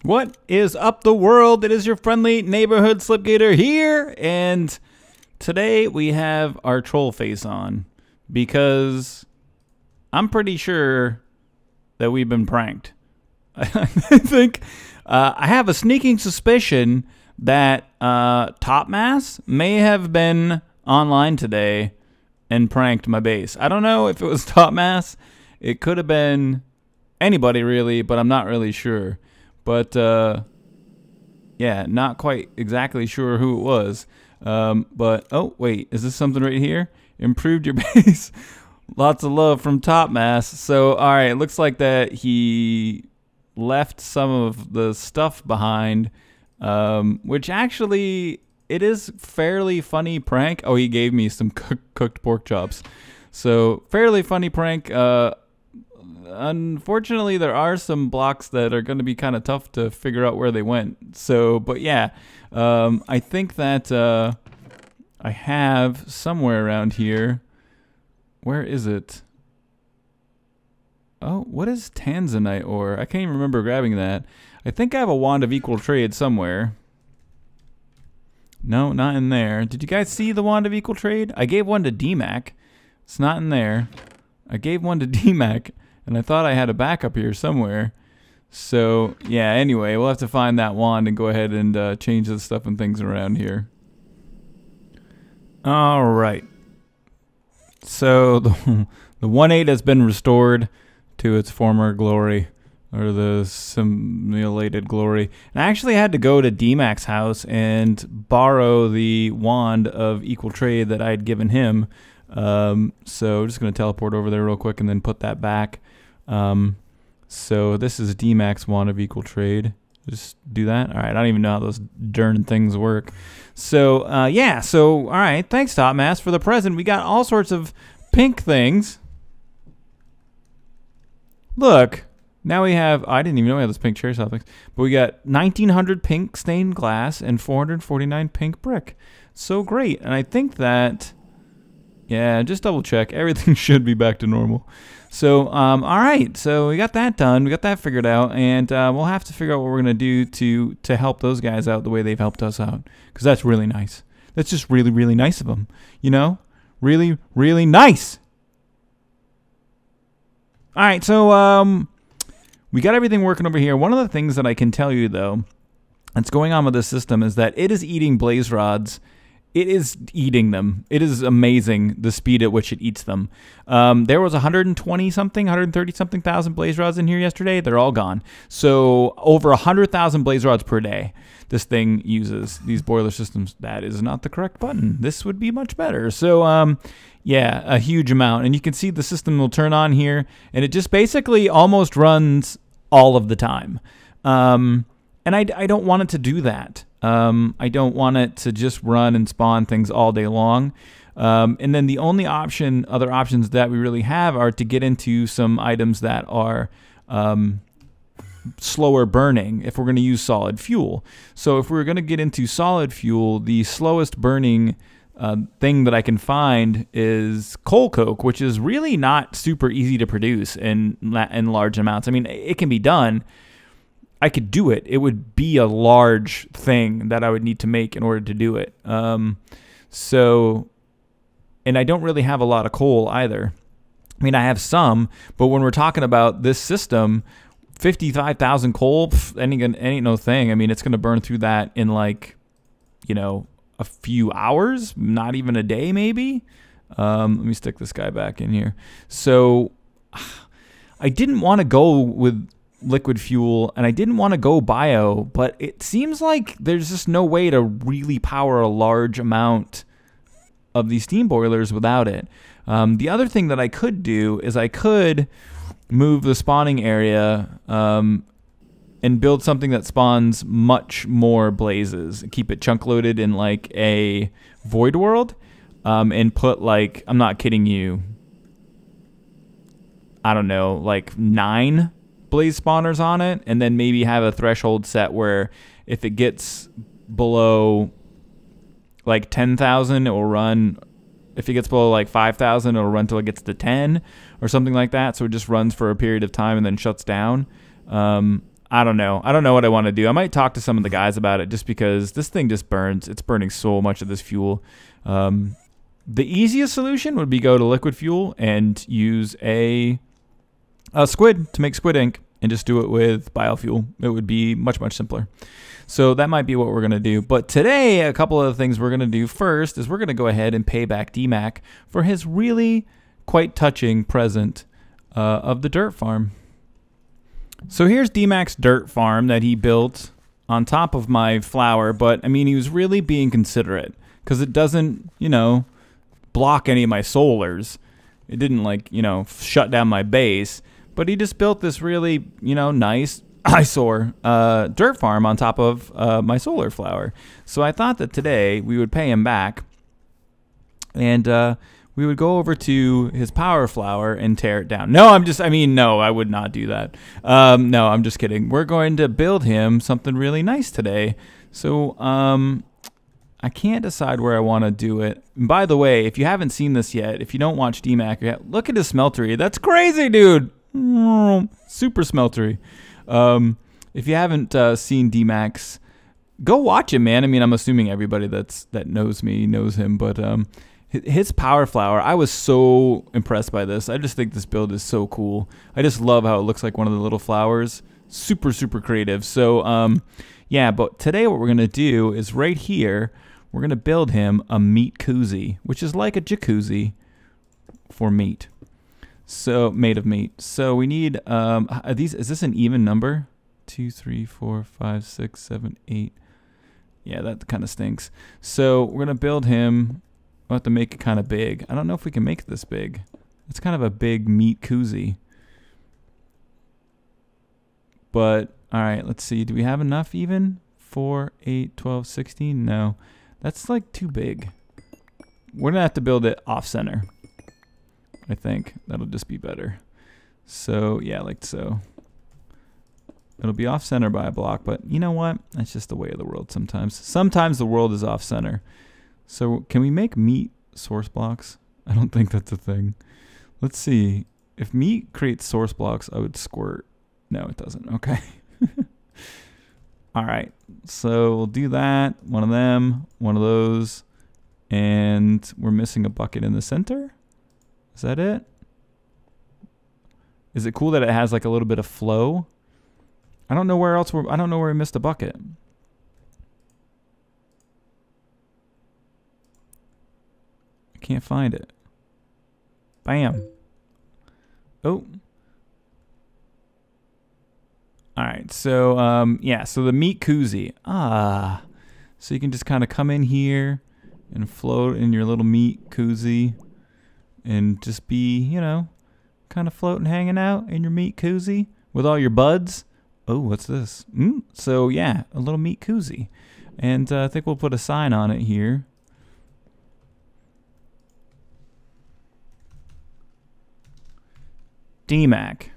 What is up, the world? It is your friendly neighborhood Slipgator here, and today we have our troll face on because I'm pretty sure that we've been pranked. I think I have a sneaking suspicion that Topmass may have been online today and pranked my base. I don't know if it was Topmass. It could have been anybody really, but I'm not really sure. But, yeah, not quite exactly sure who it was. But, oh, wait, is this something right here? Improved your base. Lots of love from Topmass. So, all right, it looks like that he left some of the stuff behind, which actually, it is fairly funny prank. Oh, he gave me some cooked pork chops. So, fairly funny prank. Unfortunately, there are some blocks that are going to be kind of tough to figure out where they went. So, but yeah, I think that I have somewhere around here. Where is it? Oh, what is Tanzanite ore? I can't even remember grabbing that. I think I have a wand of equal trade somewhere. No, not in there. Did you guys see the wand of equal trade? I gave one to dmac. It's not in there. I gave one to dmac. And I thought I had a backup here somewhere. So, yeah, anyway, we'll have to find that wand and go ahead and change the stuff and things around here. All right. So, the 1.8 has been restored to its former glory, or the simulated glory. And I actually had to go to dmac's house and borrow the wand of equal trade that I had given him. So, just going to teleport over there real quick and then put that back. So this is dmac's wand of equal trade. Just do that. All right. I don't even know how those darn things work. So, yeah. So, all right. Thanks, Topmass, for the present. We got all sorts of pink things. Look. Now we have, I didn't even know we had those pink cherry toppings, but we got 1,900 pink stained glass and 449 pink brick. So great. And I think that, yeah, just double check. Everything should be back to normal. So, all right. So we got that done. We got that figured out, and we'll have to figure out what we're gonna do to help those guys out the way they've helped us out, because that's really nice. That's just really, really nice of them. You know, really, really nice. All right. So, we got everything working over here. One of the things that I can tell you though, that's going on with this system is that it is eating blaze rods. It is eating them. It is amazing the speed at which it eats them. There was 120-something, 130-something thousand blaze rods in here yesterday. They're all gone. So over 100,000 blaze rods per day this thing uses. These boiler systems. That is not the correct button. This would be much better. So, yeah, a huge amount. And you can see the system will turn on here, and it just basically almost runs all of the time. And I don't want it to do that. I don't want it to just run and spawn things all day long. And then the only other options that we really have are to get into some items that are slower burning if we're going to use solid fuel. So if we're going to get into solid fuel, the slowest burning thing that I can find is coal coke, which is really not super easy to produce in large amounts. I mean, it can be done. I could do it. It would be a large thing that I would need to make in order to do it. So, and I don't really have a lot of coal either. I mean, I have some, but when we're talking about this system, 55,000 coal, ain't no thing. I mean, it's going to burn through that in like, you know, a few hours, not even a day maybe. Let me stick this guy back in here. So I didn't want to go with liquid fuel, and I didn't want to go bio, but it seems like there's just no way to really power a large amount of these steam boilers without it. The other thing that I could do is I could move the spawning area and build something that spawns much more blazes, keep it chunk loaded in like a void world, and put like, I'm not kidding you, I don't know, like 9 blaze spawners on it, and then maybe have a threshold set where if it gets below like 10,000 it will run. If it gets below like 5,000 it'll run till it gets to 10 or something like that, so it just runs for a period of time and then shuts down. I don't know. I don't know what I want to do. I might talk to some of the guys about it just because this thing just burns. It's burning so much of this fuel. The easiest solution would be go to liquid fuel and use a squid to make squid ink and just do it with biofuel. It would be much, much simpler. So that might be what we're going to do. But today, a couple of the things we're going to do first is we're going to go ahead and pay back DMac for his really quite touching present of the dirt farm. So here's DMac's dirt farm that he built on top of my flower, but I mean, he was really being considerate because it doesn't, you know, block any of my solars. It didn't, like, you know, shut down my base, but he just built this really, you know, nice eyesore dirt farm on top of my solar flower. So I thought that today we would pay him back and we would go over to his power flower and tear it down. No, no, I would not do that. No, I'm just kidding. We're going to build him something really nice today. So, I can't decide where I want to do it. And by the way, if you haven't seen this yet, if you don't watch DMac yet, look at his smeltery. That's crazy, dude. Super smeltery. If you haven't seen DMac's, go watch him, man. I mean, I'm assuming everybody that knows me knows him, but his power flower, I was so impressed by this. I just think this build is so cool. I just love how it looks like one of the little flowers. Super, super creative. So, yeah, but today what we're going to do is right here, we're going to build him a meat koozie, which is like a jacuzzi for meat. So, made of meat. So we need, is this an even number? 2, 3, 4, 5, 6, 7, 8. Yeah, that kind of stinks. So we're going to build him. We'll have to make it kind of big. I don't know if we can make it this big. It's kind of a big meat koozie. But, all right, let's see. Do we have enough even? 4, 8, 12, 16? No. That's like too big. We're going to have to build it off-center. I think that'll just be better. So, yeah, like so. It'll be off-center by a block, but you know what? That's just the way of the world sometimes. Sometimes the world is off-center. So can we make meat source blocks? I don't think that's a thing. Let's see. If meat creates source blocks, I would squirt. No, it doesn't. Okay. All right. So we'll do that. One of them, one of those. And we're missing a bucket in the center. Is that it? Is it cool that it has like a little bit of flow? I don't know where else I don't know where we missed a bucket. Can't find it. Bam. Oh. All right. So, yeah. So the meat koozie. So you can just kind of come in here and float in your little meat koozie and just be, you know, kind of floating, hanging out in your meat koozie with all your buds. Oh, what's this? So, yeah, a little meat koozie. And I think we'll put a sign on it here. DMac.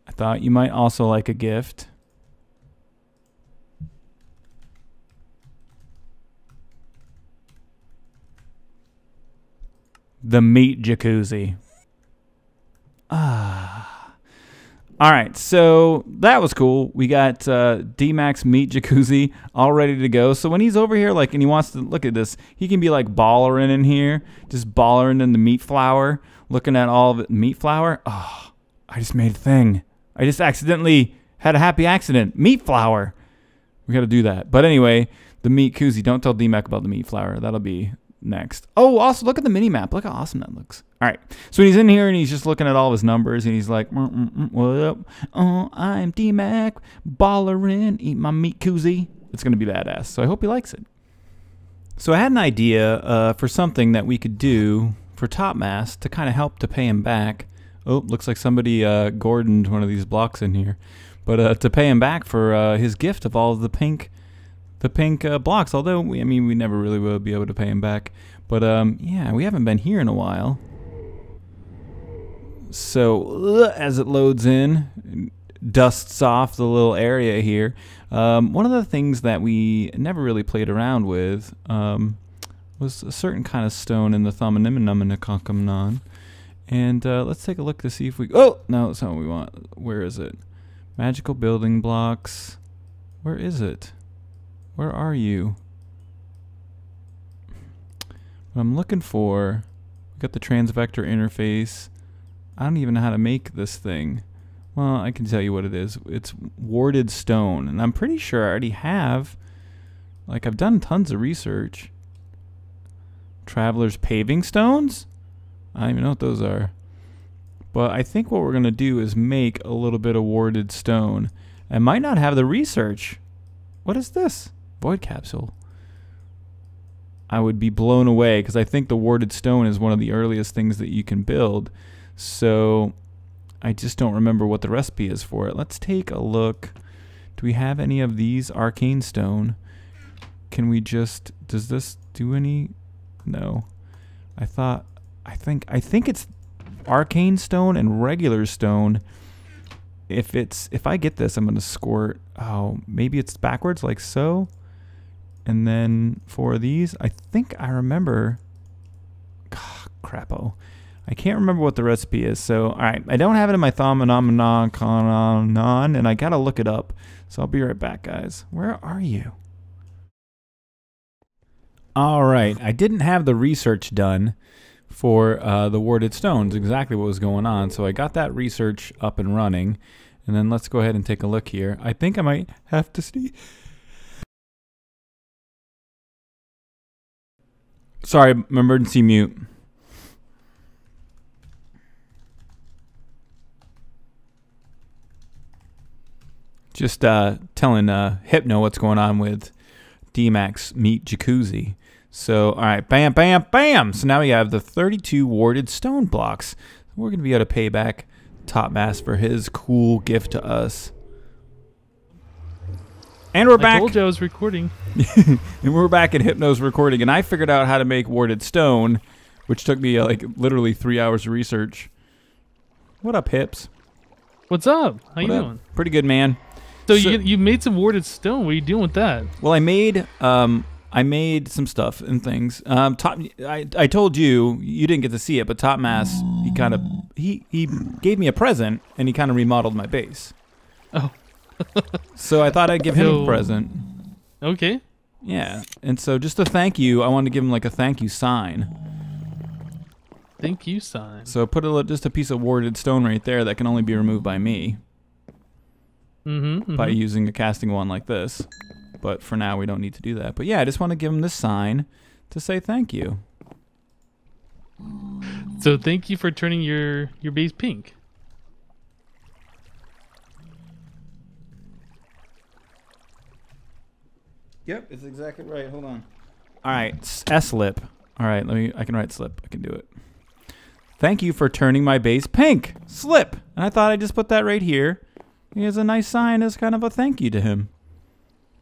I thought you might also like a gift. The meat jacuzzi. All right, so that was cool. We got DMac's meat jacuzzi all ready to go. So when he's over here, like, and he wants to look at this, he can be like ballering in here, just ballering in the meat flour, looking at all of it. Meat flour. Oh, I just made a thing. I just accidentally had a happy accident. Meat flour. We got to do that. But anyway, the meat koozie. Don't tell DMac about the meat flour. That'll be next. Oh, also look at the mini map. Look how awesome that looks. All right. So he's in here and he's just looking at all of his numbers and he's like, what up? Oh, I'm DMac, ballerin', eat my meat koozie. It's going to be badass. So I hope he likes it. So I had an idea for something that we could do for Topmass to kind of help to pay him back. Oh, looks like somebody Gordoned one of these blocks in here. But to pay him back for his gift of all of the pink blocks. Although, we never really will be able to pay him back. But, yeah, we haven't been here in a while. So, as it loads in, dusts off the little area here. One of the things that we never really played around with was a certain kind of stone in the Thumb-a-nim-a-num-a-num-a-num. And let's take a look to see if we... Oh! No, that's not what we want. Where is it? Magical building blocks. Where is it? Where are you? What I'm looking for... We got the transvector interface. I don't even know how to make this thing. Well, I can tell you what it is. It's warded stone. And I'm pretty sure I already have... Like, I've done tons of research. Traveler's paving stones? I don't even know what those are. But I think what we're going to do is make a little bit of warded stone. I might not have the research. What is this? Void capsule. I would be blown away because I think the warded stone is one of the earliest things that you can build. So I just don't remember what the recipe is for it. Let's take a look. Do we have any of these? Arcane stone. Can we just... Does this do any... No. I think it's arcane stone and regular stone. If I get this, I'm gonna squirt. Oh, maybe it's backwards like so. And then for these, I think I remember. Crapo. I can't remember what the recipe is. So all right, I don't have it in my thumb-a-nom-a-nom-a-nom, and I gotta look it up. So I'll be right back, guys. Where are you? All right, I didn't have the research done for the warded stones, exactly what was going on. So I got that research up and running. And then let's go ahead and take a look here. I think I might have to see. Sorry, emergency mute. Just telling Hypno what's going on with DMac's Meet Jacuzzi. So, all right, bam, bam, bam. So now we have the 32 warded stone blocks. We're going to be able to pay back Topmass for his cool gift to us. And we're back. I told you I was recording. And we're back at Hypno's recording. And I figured out how to make warded stone, which took me like literally 3 hours of research. What up, Hips? What's up? How you doing? Pretty good, man. So you made some warded stone. What are you doing with that? Well, I made some stuff and things. I told you didn't get to see it, but Topmass he gave me a present and he kind of remodeled my base. Oh. So I thought I'd give him a present. Okay. Yeah, and so just to thank you, I wanted to give him like a thank you sign. Thank you sign. So put just a piece of warded stone right there that can only be removed by me. By using a casting wand like this. But for now, we don't need to do that. But yeah, I just want to give him this sign to say thank you. So thank you for turning your base pink. Yep, it's exactly right. Hold on. All right, S-lip. All right, I can write slip. I can do it. Thank you for turning my base pink. Slip. And I thought I'd just put that right here. He has a nice sign as kind of a thank you to him.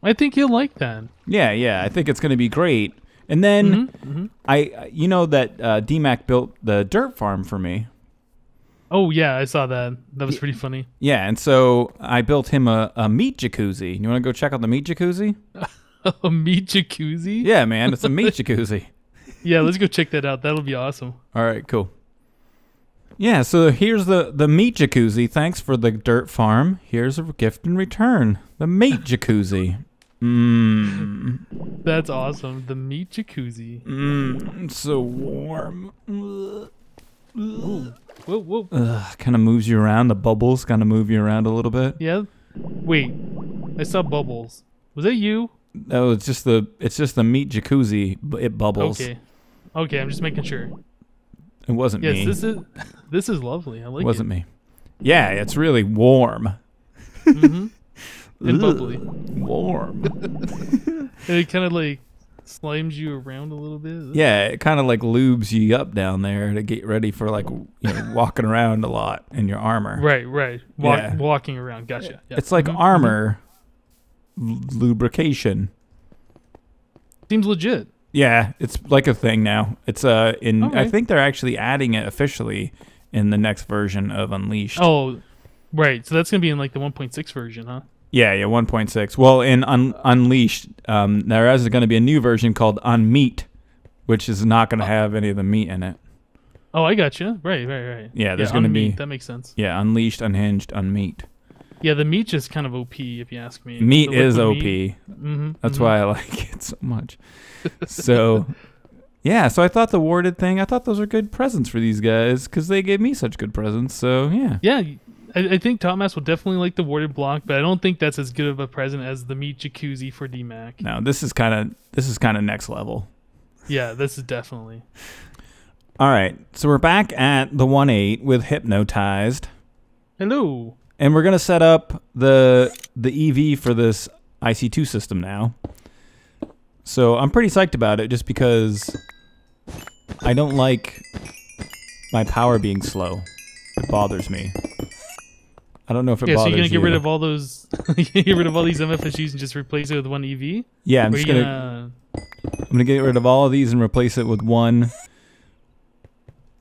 I think you'll like that. Yeah, I think it's going to be great. And then you know that DMac built the dirt farm for me. Oh yeah, I saw that. That was pretty funny. Yeah, and so I built him a meat jacuzzi. You want to go check out the meat jacuzzi? A meat jacuzzi? Yeah, man, it's a meat jacuzzi. Yeah, let's go check that out. That'll be awesome. All right, cool. Yeah, so here's the meat jacuzzi. Thanks for the dirt farm. Here's a gift in return. The meat jacuzzi. That's awesome. The meat jacuzzi. It's so warm. Ooh. Whoa. Kind of moves you around. The bubbles kind of move you around a little bit. Yeah. Wait, I saw bubbles. Was that you? No, it's just the meat jacuzzi. It bubbles. Okay, I'm just making sure. It wasn't me. Yes, this is lovely. I like it. It wasn't me. Yeah, it's really warm. And bubbly. Warm. And it kind of like slimes you around a little bit. Yeah, it kind of like lubes you up down there to get ready for like walking around a lot in your armor. Right. Walking around. Gotcha. Yeah. It's like armor lubrication. Seems legit. Yeah, it's like a thing now. It's I think they're actually adding it officially in the next version of Unleashed. Oh, Right. So that's gonna be in like the 1.6 version, huh? Yeah, 1.6. Well, in Unleashed, there is going to be a new version called Unmeat, which is not going to have any of the meat in it. Oh, I got you. Right. Yeah, there's going to be... That makes sense. Yeah, Unleashed, Unhinged, Unmeat. Yeah, the meat is kind of OP, if you ask me. Meat is OP. That's Mm-hmm. why I like it so much. So, yeah, so I thought the warded thing, I thought those were good presents for these guys because they gave me such good presents. So, yeah. Yeah, I think Topmass will definitely like the warded block, but I don't think that's as good of a present as the meat jacuzzi for DMAC. No, this is kind of next level. Yeah, this is definitely. All right, so we're back at the 1.8 with Hypnotizd. Hello. And we're going to set up the EV for this IC2 system now. So I'm pretty psyched about it just because I don't like my power being slow. It bothers me. I don't know if it bothers you. So you're going to get rid of all those, get rid of all these MFSGs and just replace it with one EV? Yeah, I'm going to get rid of all of these and replace it with one,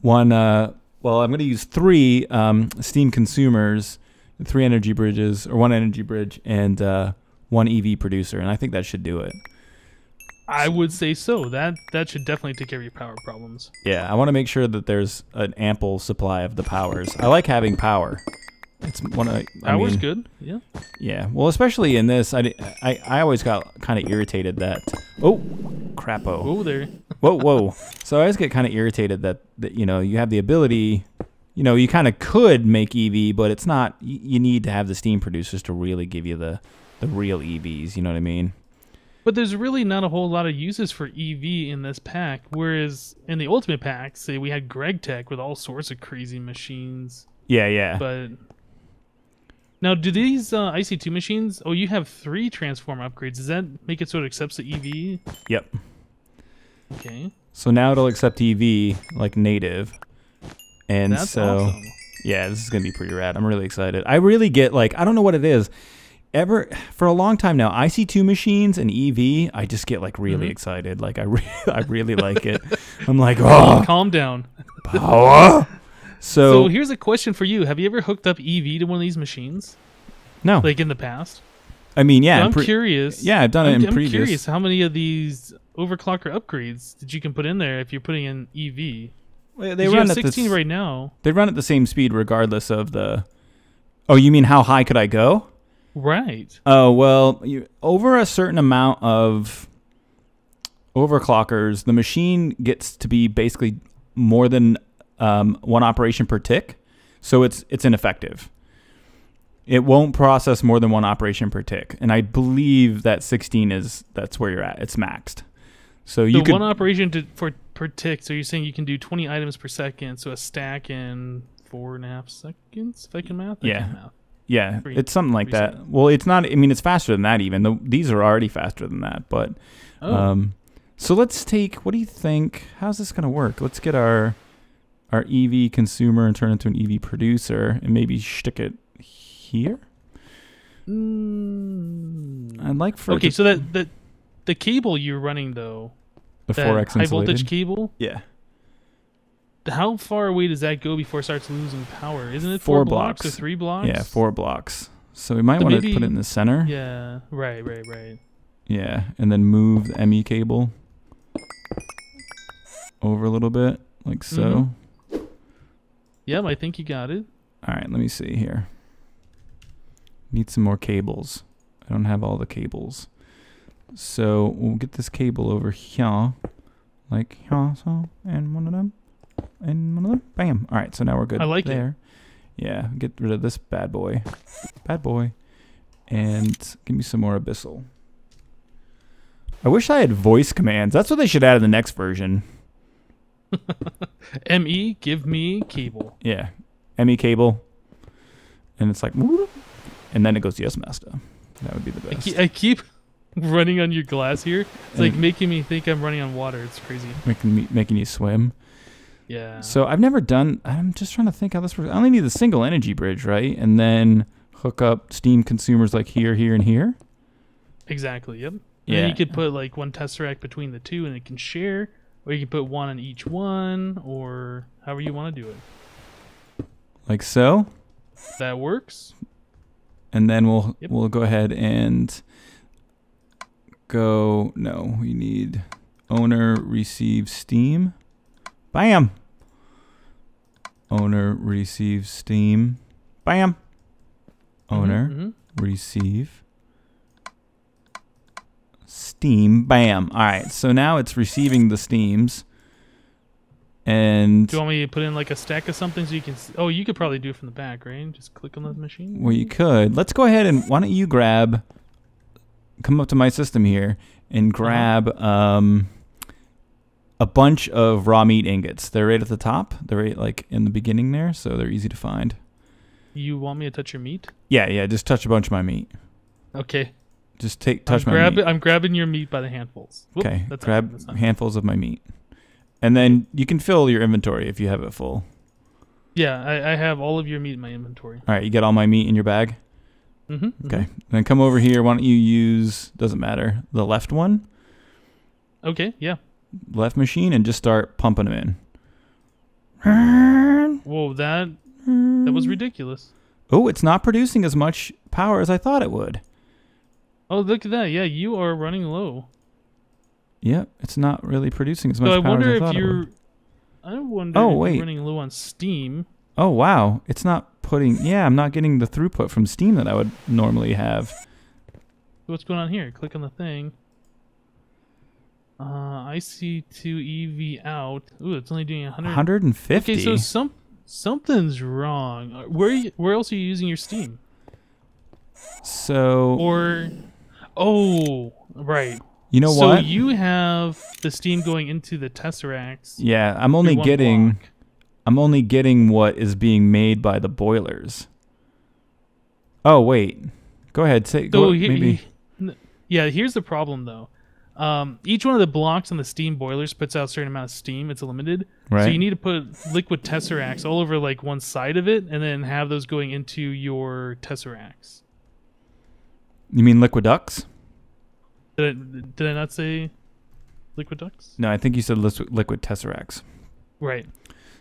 well, I'm going to use 3 steam consumers, 3 energy bridges, or 1 energy bridge, and 1 EV producer, and I think that should do it. I would say so. That should definitely take care of your power problems. Yeah, I want to make sure that there's an ample supply of the powers. I like having power. It's one of Power's good. Yeah. Yeah. Well, especially in this, I always got kind of irritated that. Oh, crapo. Oh, there. Whoa. So I always get kind of irritated that you have the ability. You kind of could make EV, but it's not. You need to have the steam producers to really give you the real EVs. You know what I mean? But there's really not a whole lot of uses for EV in this pack. Whereas in the Ultimate pack, say we had Greg Tech with all sorts of crazy machines. Yeah. But now, do these IC2 machines? Oh, you have 3 transform upgrades. Does that make it so it accepts the EV? Yep. Okay. So now it'll accept EV like native, and That's so awesome. Yeah, this is gonna be pretty rad. I'm really excited. I really get I don't know what it is. For a long time now, IC2 machines and EV, I just get really excited. I really like it. I'm like, oh, calm down. Power. So here's a question for you: have you ever hooked up EV to one of these machines? No. In the past? I mean, yeah. I'm curious. Yeah, I've done it in I'm previous. Curious how many of these overclocker upgrades that you can put in there if you're putting in EV. They run at 16 right now. They run at the same speed regardless of the. Oh, you mean how high could I go? Right. Oh, well, over a certain amount of overclockers, the machine gets to be basically more than 1 operation per tick, so it's ineffective. It won't process more than 1 operation per tick, and I believe that 16 that's where you're at. It's maxed. So you could 1 operation per tick. So you're saying you can do 20 items per second, so a stack in 4.5 seconds. If I can math. Yeah, it's something like that. Seconds. Well, it's not. I mean, it's faster than that even. These are already faster than that. But so let's take. What do you think? How's this gonna work? Let's get our EV consumer and turn it into an EV producer, and maybe stick it here. I'd like for so that the cable you're running though, the 4x high voltage cable. Yeah. How far away does that go before it starts losing power? Isn't it 4 blocks or 3 blocks? Yeah, 4 blocks. So we might want to put it in the center. Yeah, right. Yeah, and then move the ME cable over a little bit, like so. Yep, I think you got it. All right, let me see here. Need some more cables. I don't have all the cables. So we'll get this cable over here, like here, so, and one of them. And one of them, bam. All right, so now we're good. I like there. Yeah, get rid of this bad boy, and give me some more abyssal. I wish I had voice commands. That's what they should add in the next version. ME, give me cable. Yeah, ME cable, and it's like, and then it goes yes master. That would be the best. I keep running on your glass here. It's like making me think I'm running on water. It's crazy. Making you swim. Yeah. So I've never done. I'm just trying to think how this works. I only need the single energy bridge, right? And then hook up steam consumers like here, and here. Exactly. Yep. Yeah. And then you could put 1 tesseract between the 2, and it can share, or you can put 1 on each one, or however you want to do it. Like so. That works. And then we'll go ahead and go. No, we need owner receive Steam. Bam. Owner receive Steam. Bam. Owner receive Steam. Bam. All right. So now it's receiving the Steams. And do you want me to put in like a stack of something so you can? Oh, you could probably do it from the back, right? Just click on the machine. Well, you could. Let's go ahead and why don't you come up to my system here and grab a bunch of raw meat ingots. They're right at the top. They're right like in the beginning there, so they're easy to find. You want me to touch your meat? Yeah. Just touch a bunch of my meat. Okay. Just touch my meat. I'm grabbing your meat by the handfuls. Whoop, okay. Grab handfuls of my meat. And then you can fill your inventory if you have it full. Yeah, I have all of your meat in my inventory. All right, you get all my meat in your bag? Okay. Then come over here. Why don't you use, doesn't matter, the left one? Okay, yeah. Left machine and just start pumping them in. Whoa, that was ridiculous. Oh, it's not producing as much power as I thought it would. Oh, look at that. Yeah, you are running low. Yep, it's not really producing as much power as I thought it would. I wonder if you're running low on Steam. Oh, wow. It's not putting... Yeah, I'm not getting the throughput from Steam that I would normally have. What's going on here? Click on the thing. IC2 EV out. Ooh, it's only doing 150. Okay, so something's wrong. Where else are you using your Steam? So... Oh, right. You know what? So you have the Steam going into the Tesseracts. Yeah, I'm only getting what is being made by the boilers. Oh wait, go ahead. Yeah, here's the problem though. Each one of the blocks on the Steam boilers puts out a certain amount of steam. It's limited, right? So you need to put liquid Tesseracts all over like one side of it, and then have those going into your Tesseracts. You mean liquid ducts? Did I not say liquid ducts? No, I think you said liquid tesseracts. Right.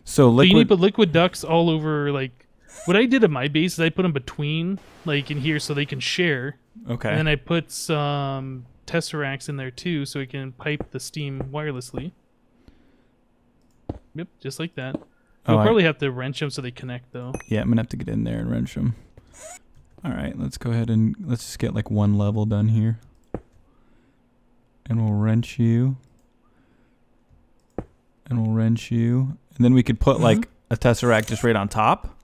So you need to put liquid ducts all over. Like what I did at my base is I put them between, like in here, so they can share. Okay. And then I put some tesseracts in there too, so it can pipe the steam wirelessly. Yep, just like that. You'll probably have to wrench them so they connect, though. Yeah, I'm gonna have to get in there and wrench them. All right, let's go ahead and let's just get like one level done here. And we'll wrench you. And we'll wrench you. And then we could put like a tesseract just right on top.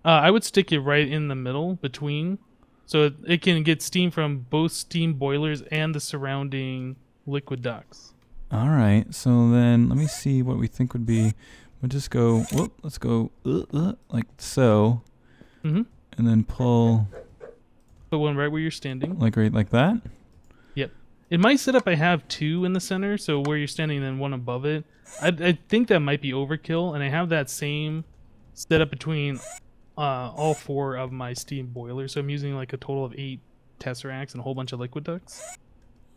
I would stick it right in the middle between. So it can get steam from both steam boilers and the surrounding liquid ducts. All right. So then let me see what we think would be. We'll just go, let's go like so. And then pull. Put one right where you're standing. Like right like that? Yep. In my setup, I have two in the center, so where you're standing and then one above it. I think that might be overkill, and I have that same setup between all four of my steam boilers, so I'm using like a total of 8 tesseracts and a whole bunch of liquid ducts.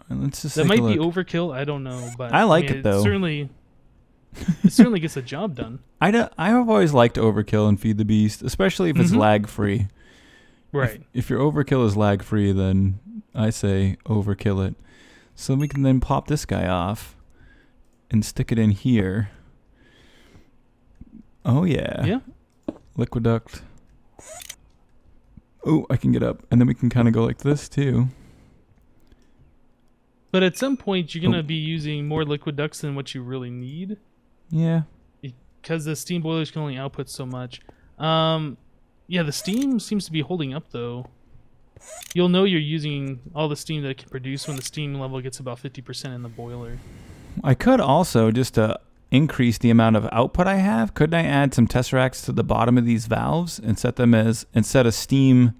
Let's just that might be overkill, I don't know, but I like it though. It certainly gets the job done. I've always liked overkill and Feed the Beast, especially if it's lag free. Right. If your overkill is lag free, then I say overkill it. So we can then pop this guy off and stick it in here. Oh yeah. Yeah. Liquid duct. Oh, I can get up. And then we can kind of go like this too. But at some point, you're going to be using more liquid ducts than what you really need. Yeah. Because the steam boilers can only output so much. Yeah, the steam seems to be holding up, though. You'll know you're using all the steam that it can produce when the steam level gets about 50% in the boiler. I could also, just to increase the amount of output I have, couldn't I add some tesseracts to the bottom of these valves and set them as, instead of steam...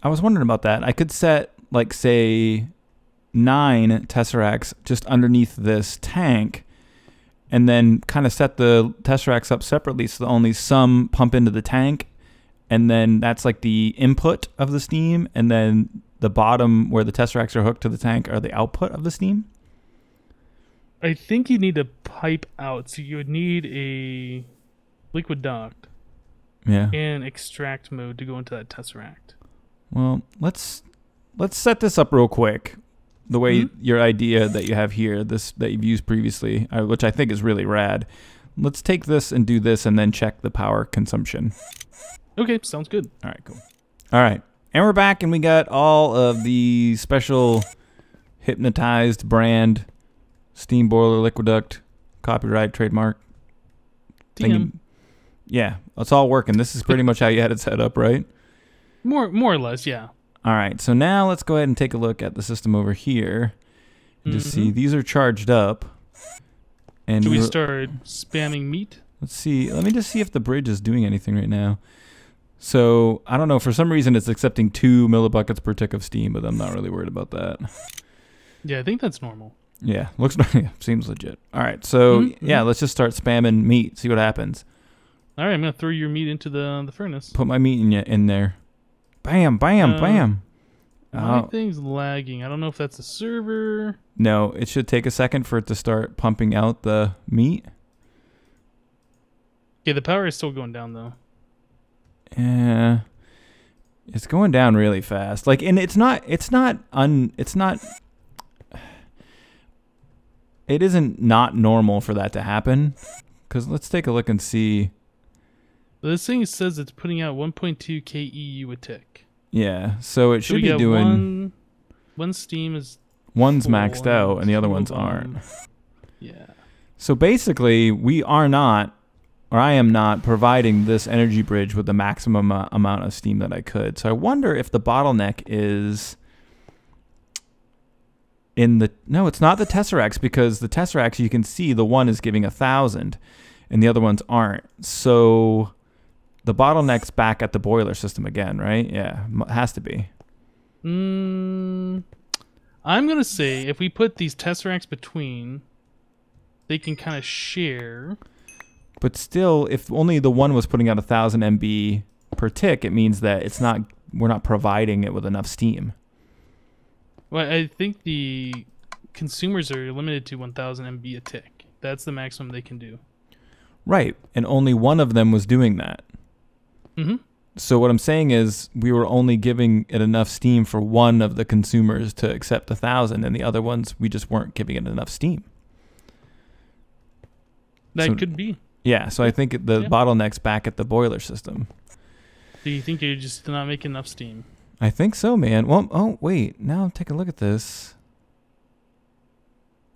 I was wondering about that. I could set, like, say, 9 tesseracts just underneath this tank, and then kind of set the tesseracts up separately so that only some pump into the tank, and then that's like the input of the steam, and then the bottom where the tesseracts are hooked to the tank are the output of the steam. I think you need to pipe out, so you would need a liquid duct. Yeah. and extract mode to go into that tesseract. Well, let's set this up real quick. The way your idea that you have here, this that you've used previously, which I think is really rad. Let's take this and do this and then check the power consumption. Okay, sounds good. All right, cool. All right, and we're back, and we got all of the special Hypnotizd brand steam boiler liquiduct, copyright, trademark. TM. Yeah, it's all working. This is pretty much how you had it set up, right? More or less, yeah. All right, so now let's go ahead and take a look at the system over here. And just see, these are charged up. And should we start spamming meat? Let's see. Let me just see if the bridge is doing anything right now. So, I don't know. For some reason, it's accepting 2 millibuckets per tick of steam, but I'm not really worried about that. Yeah, I think that's normal. Yeah, seems legit. All right, so, yeah, let's just start spamming meat, see what happens. All right, I'm going to throw your meat into the furnace. Put my meat in there. Bam, bam, bam. My thing's lagging. I don't know if that's a server. No, it should take a second for it to start pumping out the meat. Yeah, the power is still going down though. Yeah, it's going down really fast. Like, and it isn't not normal for that to happen. Because let's take a look and see. This thing says it's putting out 1.2 KEU a tick. Yeah, so it should be doing. One steam is. One's maxed out and the other ones aren't. Yeah. So basically, we are not, or I am not, providing this energy bridge with the maximum amount of steam that I could. So I wonder if the bottleneck is in the. No, it's not the tesseracts, because the tesseracts, you can see the one is giving 1,000 and the other ones aren't. So the bottleneck's back at the boiler system again, right? Yeah, it has to be. I'm going to say if we put these tesseracts between, they can kind of share. But still, if only the one was putting out 1,000 MB per tick, it means that we're not providing it with enough steam. Well, I think the consumers are limited to 1,000 MB a tick. That's the maximum they can do. Right, and only one of them was doing that. So what I'm saying is we were only giving it enough steam for one of the consumers to accept 1,000, and the other ones we just weren't giving it enough steam. That could be. Yeah, so I think the bottleneck's back at the boiler system. Do you think you're just not making enough steam? I think so, man. Well, oh wait, now take a look at this.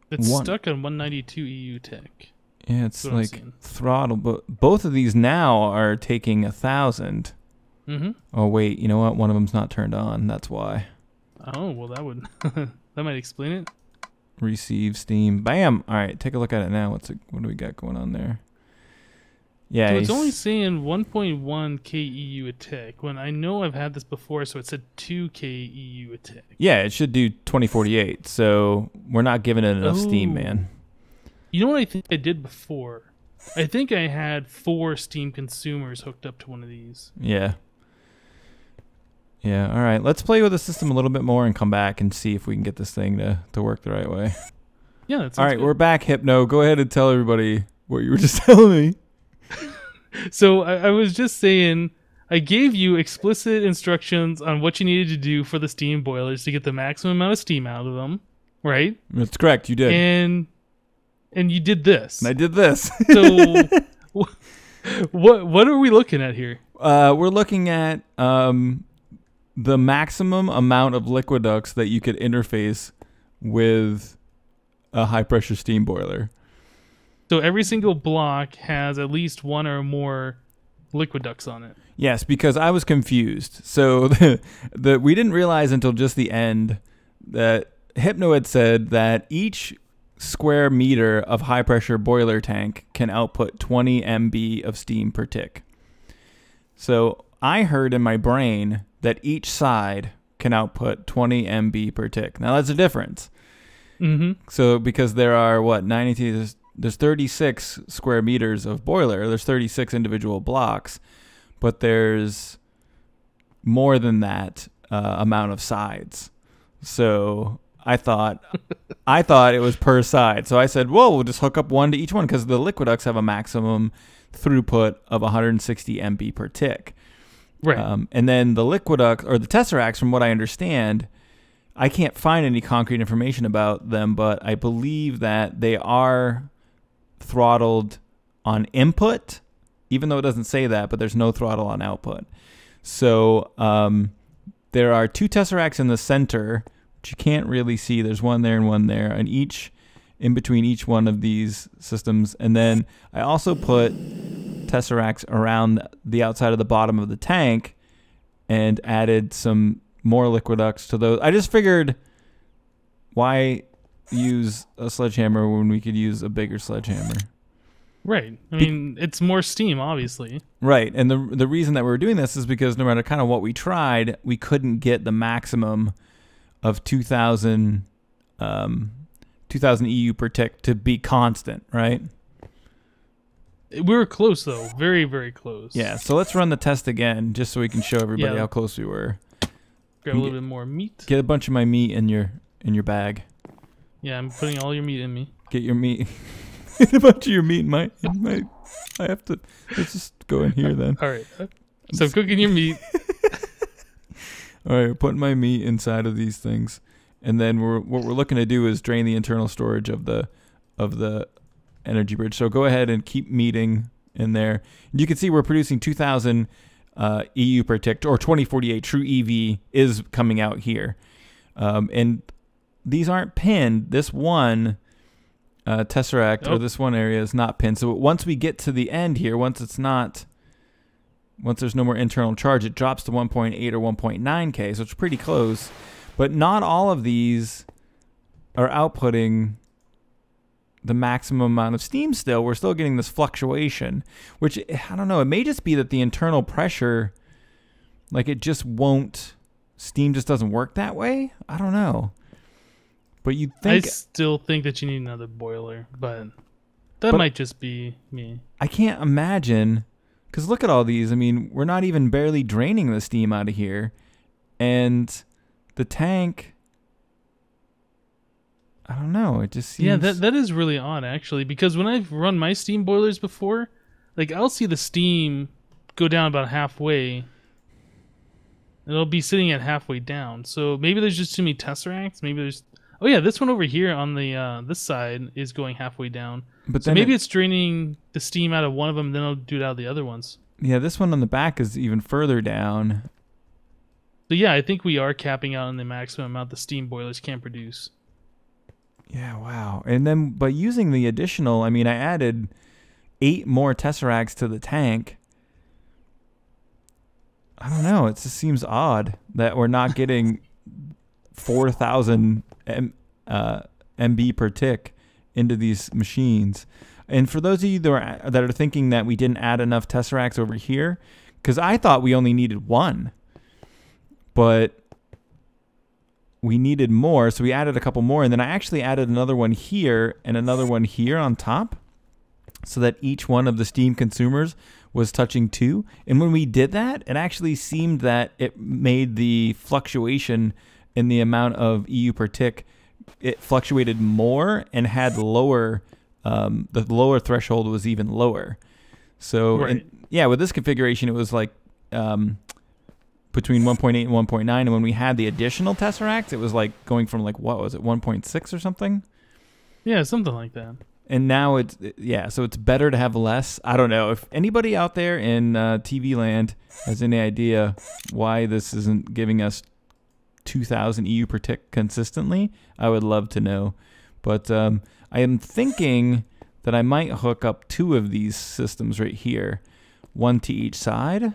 It's stuck on 192 EU tick. Yeah, it's like throttle, but both of these now are taking 1,000. Oh wait, you know what? One of them's not turned on. That's why. Oh well, that would that might explain it. Receive steam. Bam. All right, take a look at it now. What do we got going on there? Yeah, so it's only saying 1.1 KEU a tick. When I know I've had this before, so it said 2 KEU a tick. Yeah, it should do 2048. So we're not giving it enough steam, man. You know what I think I did before? I think I had 4 steam consumers hooked up to one of these. Yeah. Yeah, all right. Let's play with the system a little bit more and come back and see if we can get this thing to work the right way. Yeah, that's all right. Good. We're back, Hypno. Go ahead and tell everybody what you were just telling me. So I was just saying, I gave you explicit instructions on what you needed to do for the steam boilers to get the maximum amount of steam out of them, right? That's correct. You did. And you did this. And I did this. So what are we looking at here? We're looking at the maximum amount of liquid ducts that you could interface with a high pressure steam boiler. So every single block has at least one or more liquid ducts on it. Yes, because I was confused. So we didn't realize until just the end that Hypno had said that each square meter of high pressure boiler tank can output 20 MB of steam per tick. So I heard in my brain that each side can output 20 MB per tick. Now that's a difference. So because there are there's 36 square meters of boiler, there's 36 individual blocks, but there's more than that amount of sides. So I thought it was per side. So I said, well, we'll just hook up one to each one because the liquid ducts have a maximum throughput of 160 MB per tick. Right. And then the liquid duct or the tesseracts, from what I understand, I can't find any concrete information about them, but I believe that they are throttled on input, even though it doesn't say that, but there's no throttle on output. So there are 2 tesseracts in the center, which you can't really see. There's one there and one there, and in between each one of these systems. And then I also put tesseracts around the outside of the bottom of the tank and added some more liquid ducts to those. I just figured, why use a sledgehammer when we could use a bigger sledgehammer? Right. I mean, it's more steam, obviously. Right. And the reason that we were doing this is because no matter kind of what we tried, we couldn't get the maximum of 2,000 EU per tick to be constant, right? We were close, though. Very, very close. Yeah, so let's run the test again, just so we can show everybody how close we were. Grab a little bit more meat. Get a bunch of my meat in your bag. Yeah, I'm putting all your meat in me. Get your meat. Get a bunch of your meat in my I have to... Let's just go in here, then. All right. So cooking your meat. All right, putting my meat inside of these things, and then what we're looking to do is drain the internal storage of the energy bridge. So go ahead and keep meeting in there. You can see we're producing 2,000 EU per tick, or 2048 true EV is coming out here, and these aren't pinned. This one tesseract or this one area is not pinned. So once we get to the end here, once there's no more internal charge, it drops to 1.8 or 1.9K, so it's pretty close. But not all of these are outputting the maximum amount of steam still. We're still getting this fluctuation, which, I don't know, it may just be that the internal pressure, like it just won't, steam just doesn't work that way. I don't know. But you'd think... I still think that you need another boiler, but that might just be me. I can't imagine... Because look at all these. I mean, we're not even barely draining the steam out of here. And the tank, I don't know. It just seems... Yeah, that is really odd, actually. Because when I've run my steam boilers before, like, I'll see the steam go down about halfway. It'll be sitting at halfway down. So maybe there's just too many tesseracts. Maybe there's... Oh, yeah, this one over here on the this side is going halfway down. But so maybe it's draining the steam out of one of them, then it'll do it out of the other ones. Yeah, this one on the back is even further down. So yeah, I think we are capping out on the maximum amount the steam boilers can produce. Yeah, wow. And then by using the additional, I mean, I added 8 more tesseracts to the tank. I don't know. It just seems odd that we're not getting 4,000 MB per tick into these machines. And for those of you that are thinking that we didn't add enough tesseracts over here, because I thought we only needed 1, but we needed more, so we added a couple more, and then I actually added another one here and another one here on top, so that each one of the steam consumers was touching 2. And when we did that, it actually seemed that it made the fluctuation in the amount of EU per tick, it fluctuated more and had lower, the lower threshold was even lower. So, right. Yeah, with this configuration, it was like between 1.8 and 1.9. And when we had the additional tesseracts, it was like going from like, what was it, 1.6 or something? Yeah, something like that. And now so it's better to have less. I don't know. If anybody out there in TV land has any idea why this isn't giving us 2,000 EU per tick consistently, I would love to know. But I am thinking that I might hook up 2 of these systems right here, 1 to each side.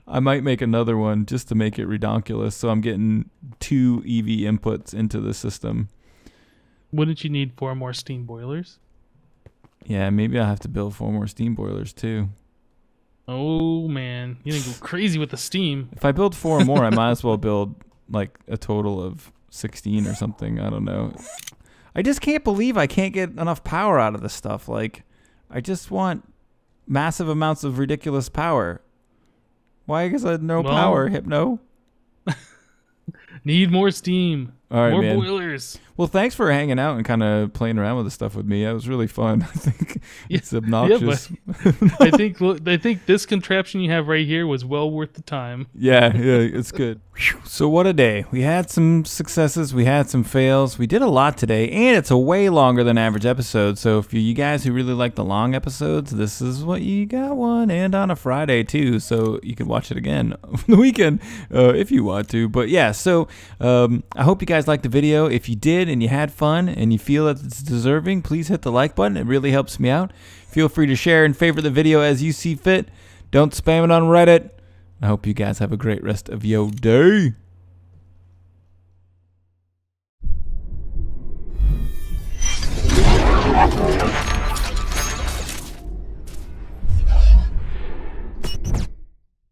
I might make another one just to make it redonkulous, so I'm getting 2 EV inputs into the system. Wouldn't you need 4 more steam boilers? Yeah, maybe I'll have to build 4 more steam boilers too. Oh man, you're gonna go crazy with the steam. If I build 4 more, I might as well build like a total of 16 or something. I don't know. I just can't believe I can't get enough power out of this stuff. Like, I just want massive amounts of ridiculous power. Why? Because I had no power, Hypno. Need more steam. All right, More man. boilers. Well, thanks for hanging out and kind of playing around with this stuff with me. That was really fun. I think it's obnoxious. Yeah, I think this contraption you have right here was well worth the time. Yeah, it's good. So what a day. We had some successes. We had some fails. We did a lot today, and it's a way longer than average episode. So if you guys who really like the long episodes, this is what you got one, and on a Friday too. So you can watch it again on the weekend if you want to. But yeah, so I hope you guys liked the video. If you did and you had fun and you feel that it's deserving, please hit the like button. It really helps me out. Feel free to share and favorite the video as you see fit. Don't spam it on Reddit. I hope you guys have a great rest of your day.